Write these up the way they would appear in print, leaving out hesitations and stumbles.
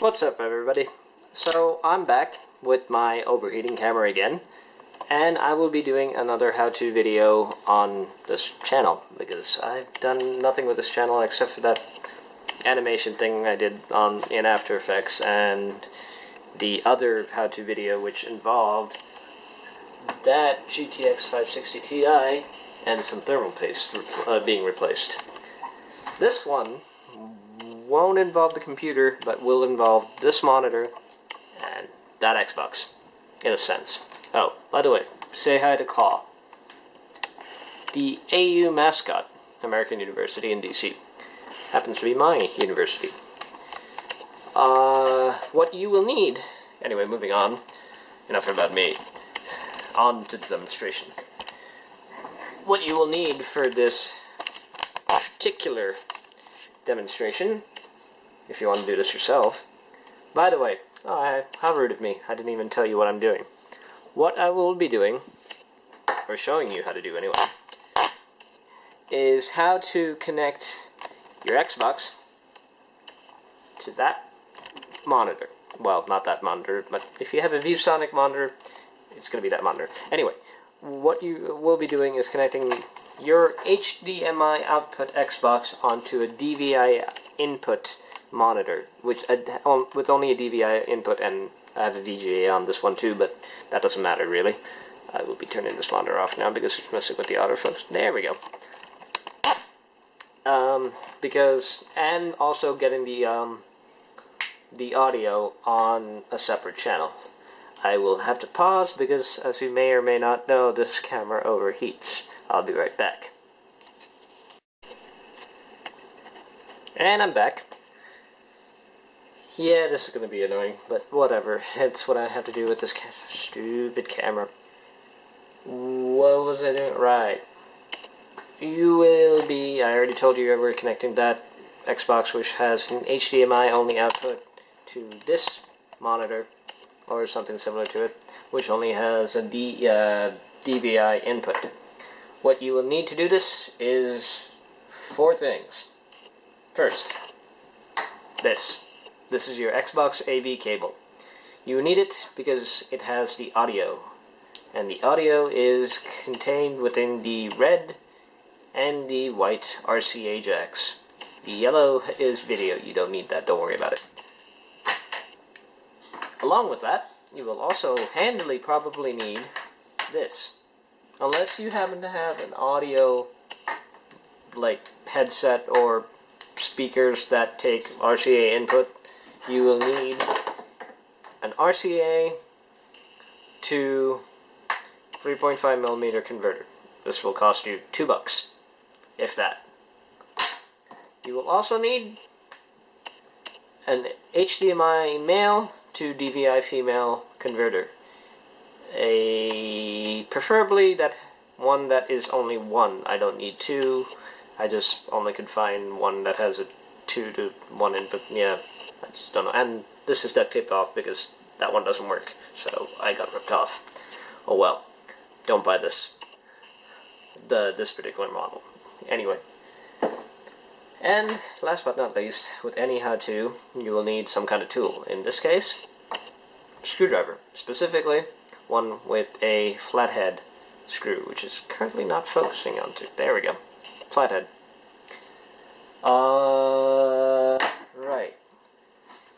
What's up, everybody? So I'm back with my overheating camera again, and I will be doing another how-to video on this channel because I've done nothing with this channel except for that animation thing I did in After Effects and the other how-to video which involved that GTX 560 Ti and some thermal paste being replaced. This one won't involve the computer, but will involve this monitor and that Xbox, in a sense. Oh, by the way, say hi to Claw, the AU mascot, American University in DC. Happens to be my university. What you will need... Anyway, moving on. Enough about me. On to the demonstration. What you will need for this particular demonstration, if you want to do this yourself... By the way, how rude of me, I didn't even tell you what I'm doing. What I will be doing, or showing you how to do anyway, is how to connect your Xbox to that monitor. Well, not that monitor, but if you have a ViewSonic monitor, it's going to be that monitor. Anyway, what you will be doing is connecting your HDMI output Xbox onto a DVI input monitor, which with only a DVI input, and I have a VGA on this one too, but that doesn't matter really. I will be turning this monitor off now because it's messing with the autofocus. There we go. And also getting the audio on a separate channel. I will have to pause because, as you may or may not know, this camera overheats. I'll be right back. And I'm back. Yeah, this is going to be annoying, but whatever. It's what I have to do with this stupid camera. What was I doing? Right. You will be... I already told you we're connecting that Xbox, which has an HDMI only output, to this monitor, or something similar to it, which only has a DVI input. What you will need to do this is 4 things. First, this. This is your Xbox AV cable. You need it because it has the audio, and the audio is contained within the red and the white RCA jacks. The yellow is video. You don't need that. Don't worry about it. Along with that, you will also handily probably need this. Unless you happen to have an audio, like, headset or speakers that take RCA input, you will need an RCA to 3.5mm converter. This will cost you $2, if that. You will also need an HDMI male to DVI female converter. Preferably that one that is only 1. I don't need 2. I just only could find one that has a 2 to 1 input. Yeah, I just don't know. And this is duct taped off because that one doesn't work, so I got ripped off. Oh well, don't buy this. This particular model. Anyway. And last but not least, with any how-to, you will need some kind of tool. In this case, screwdriver. Specifically, one with a flathead screw, which is currently not focusing onto. There we go. Flathead. Right.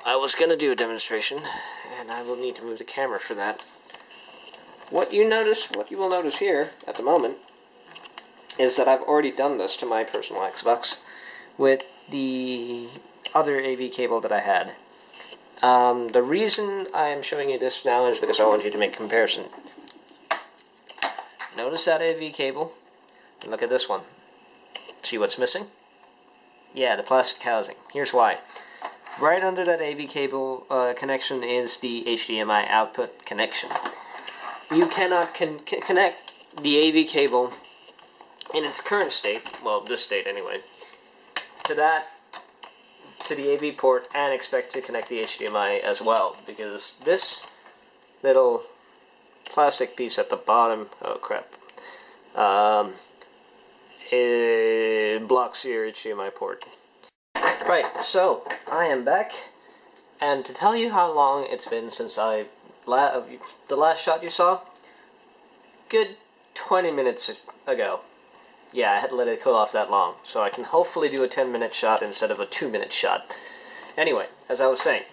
I was gonna do a demonstration, and I will need to move the camera for that. What you will notice here, at the moment, is that I've already done this to my personal Xbox with the other AV cable that I had. The reason I'm showing you this now is because I want you to make a comparison. Notice that AV cable, and look at this one. See what's missing? Yeah, the plastic housing. Here's why. Right under that AV cable connection is the HDMI output connection. You cannot connect the AV cable in its current state, well, this state anyway, to the AV port and expect to connect the HDMI as well, because this little plastic piece at the bottom, oh crap, it blocks your HDMI port. Right, so I am back And to tell you how long it's been since the last shot you saw, good 20 minutes ago. Yeah, I had to let it cool off that long, so I can hopefully do a 10-minute shot instead of a 2-minute shot. Anyway, as I was saying,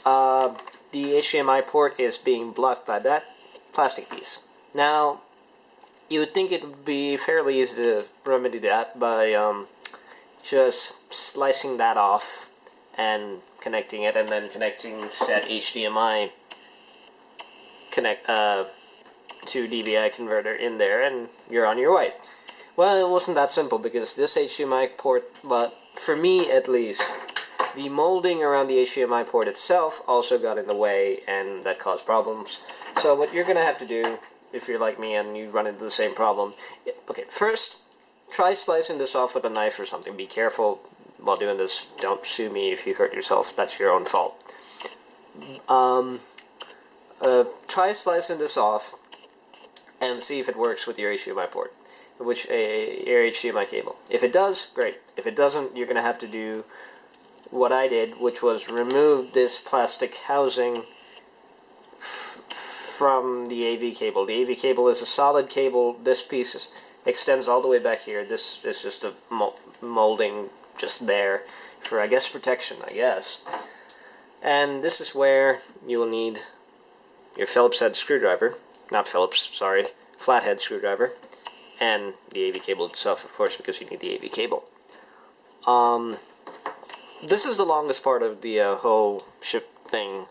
the HDMI port is being blocked by that plastic piece. Now, you would think it would be fairly easy to remedy that by just slicing that off and connecting it, and then connecting said HDMI to DVI converter in there, and you're on your way. Well, it wasn't that simple, because this HDMI port, but for me at least, the molding around the HDMI port itself also got in the way, and that caused problems. So what you're going to have to do, if you're like me and you run into the same problem, okay, first, try slicing this off with a knife or something. Be careful while doing this. Don't sue me if you hurt yourself. That's your own fault. Try slicing this off and see if it works with your HDMI port, your HDMI cable. If it does, great. If it doesn't, you're going to have to do what I did, which was remove this plastic housing from the AV cable. The AV cable is a solid cable. This piece extends all the way back here. This is just a molding just there for, I guess, protection, I guess. And this is where you will need your Phillips head screwdriver. Not Phillips, sorry, flathead screwdriver, and the AV cable itself, of course, because you need the AV cable. This is the longest part of the whole ship thing,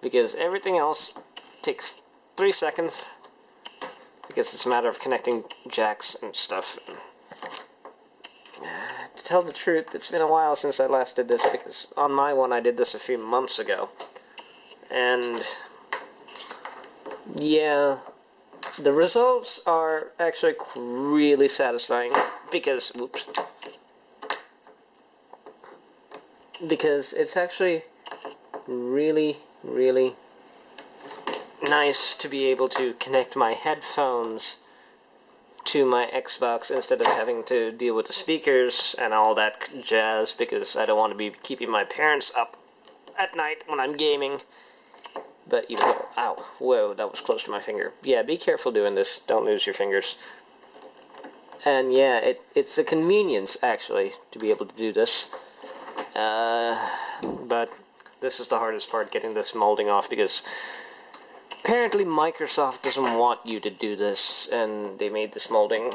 because everything else takes 3 seconds, because it's a matter of connecting jacks and stuff. To tell the truth, it's been a while since I last did this, because on my one I did this a few months ago, and yeah, the results are actually really satisfying, because, because it's actually really, really nice to be able to connect my headphones to my Xbox instead of having to deal with the speakers and all that jazz, because I don't want to be keeping my parents up at night when I'm gaming. But you go, ow, whoa, that was close to my finger. Yeah, be careful doing this. Don't lose your fingers. And yeah, it's a convenience, actually, to be able to do this. But this is the hardest part, getting this molding off, because apparently Microsoft doesn't want you to do this, and they made this molding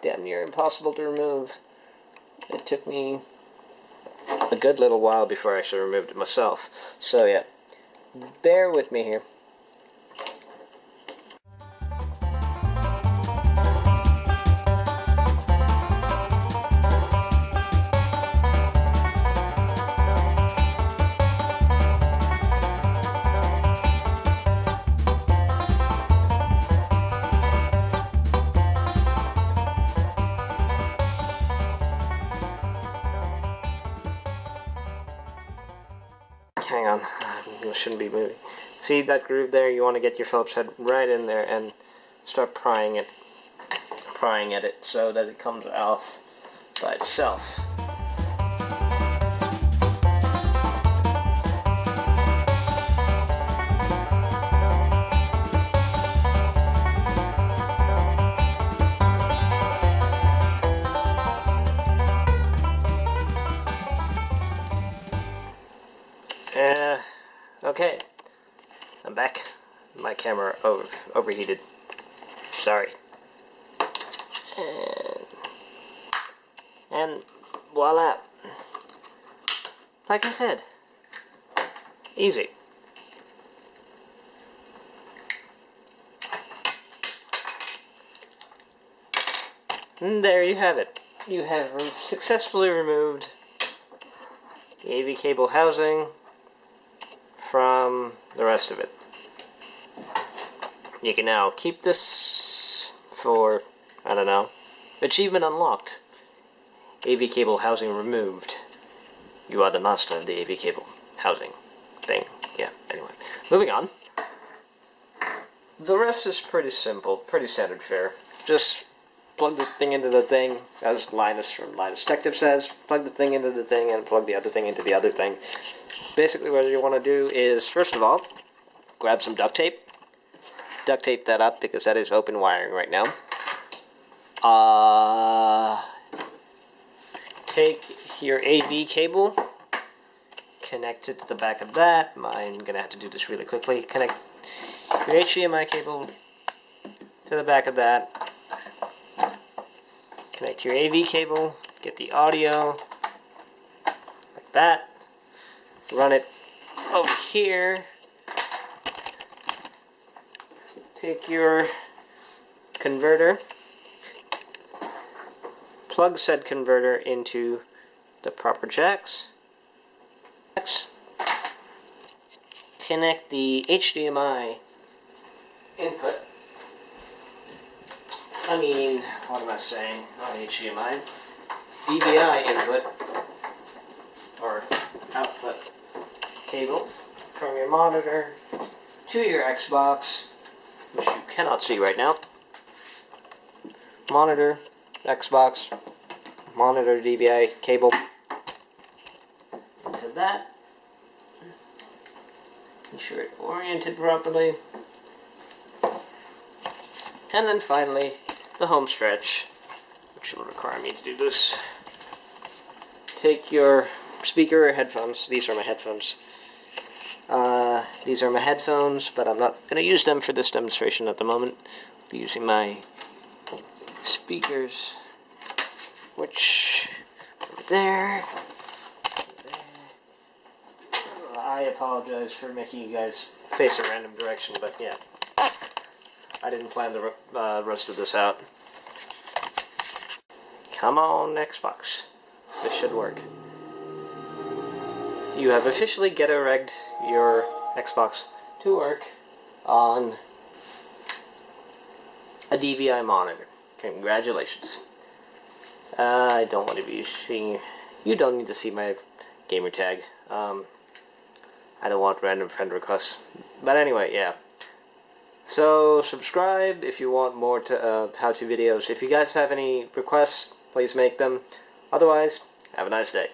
damn near impossible to remove. It took me a good little while before I actually removed it myself. So yeah. Bear with me here. Hang on, I shouldn't be moving. See that groove there? You want to get your Phillips head right in there and start prying at it so that it comes off by itself. Okay, I'm back. My camera overheated. Sorry. And voila. Like I said, easy. And there you have it. You have successfully removed the AV cable housing from the rest of it. You can now keep this for, I don't know, achievement unlocked. AV cable housing removed. You are the master of the AV cable housing thing. Yeah, anyway. Moving on. The rest is pretty simple, pretty standard fare. Just plug the thing into the thing, as Linus from Linus Detective says, plug the thing into the thing and plug the other thing into the other thing. Basically what you want to do is, first of all, grab some duct tape. Duct tape that up because that is open wiring right now. Take your AV cable, connect it to the back of that. I'm going to have to do this really quickly. Connect your HDMI cable to the back of that. Connect your AV cable, get the audio like that. Run it over here. Take your converter, plug said converter into the proper jacks. Connect the HDMI input. What am I saying? Not HDMI. DVI input, or output cable, from your monitor to your Xbox, which you cannot see right now. Monitor, Xbox, monitor DVI cable into that. Make sure it's oriented properly. And then finally, the home stretch, which will require me to do this. Take your speaker or headphones. These are my headphones. These are my headphones, but I'm not going to use them for this demonstration at the moment. I'll be using my speakers, which over there. I apologize for making you guys face a random direction, but yeah, I didn't plan the rest of this out. Come on, Xbox. This should work. You have officially ghetto-rigged your Xbox to work on a DVI monitor. Congratulations. I don't want to be seeing... You don't need to see my gamer tag. I don't want random friend requests. But anyway, yeah. So, subscribe if you want more how-to videos. If you guys have any requests, please make them. Otherwise, have a nice day.